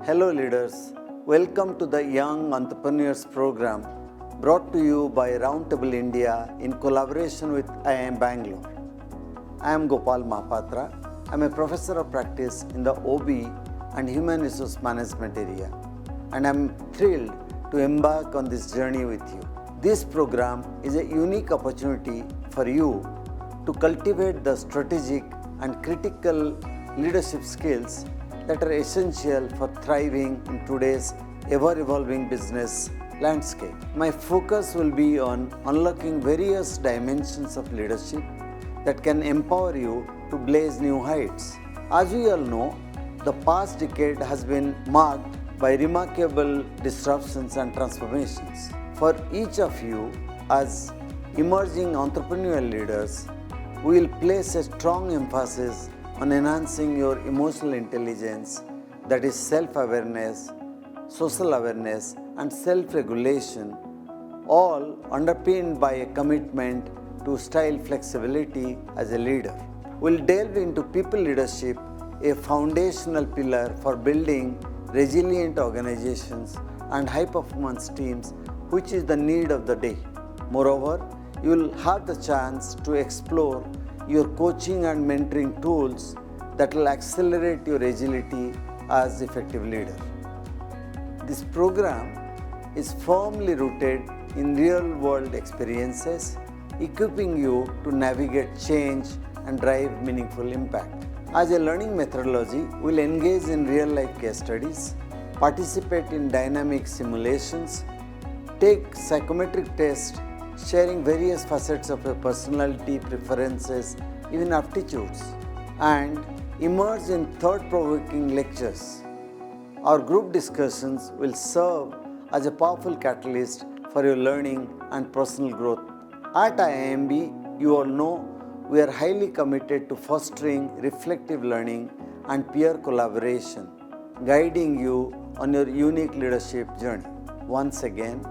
Hello leaders, welcome to the Young Entrepreneurs Program brought to you by Roundtable India in collaboration with IIMB Bangalore. I am Gopal Mahapatra. I am a professor of practice in the OB and Human Resource Management area, and I am thrilled to embark on this journey with you. This program is a unique opportunity for you to cultivate the strategic and critical leadership skills that are essential for thriving in today's ever-evolving business landscape. My focus will be on unlocking various dimensions of leadership that can empower you to blaze new heights. As we all know, the past decade has been marked by remarkable disruptions and transformations. For each of you, as emerging entrepreneurial leaders, we will place a strong emphasis on enhancing your emotional intelligence, that is self-awareness, social awareness, and self-regulation, all underpinned by a commitment to style flexibility as a leader. We'll delve into people leadership, a foundational pillar for building resilient organizations and high-performance teams, which is the need of the day. Moreover, you will have the chance to explore your coaching and mentoring tools that will accelerate your agility as effective leader. This program is firmly rooted in real-world experiences, equipping you to navigate change and drive meaningful impact. As a learning methodology, we'll engage in real-life case studies, participate in dynamic simulations, take psychometric tests, sharing various facets of your personality, preferences, even aptitudes, and immerse in thought-provoking lectures. Our group discussions will serve as a powerful catalyst for your learning and personal growth. At IIMB, you all know we are highly committed to fostering reflective learning and peer collaboration, guiding you on your unique leadership journey. Once again,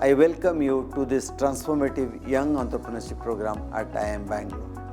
I welcome you to this transformative young entrepreneurship program at IIM Bangalore.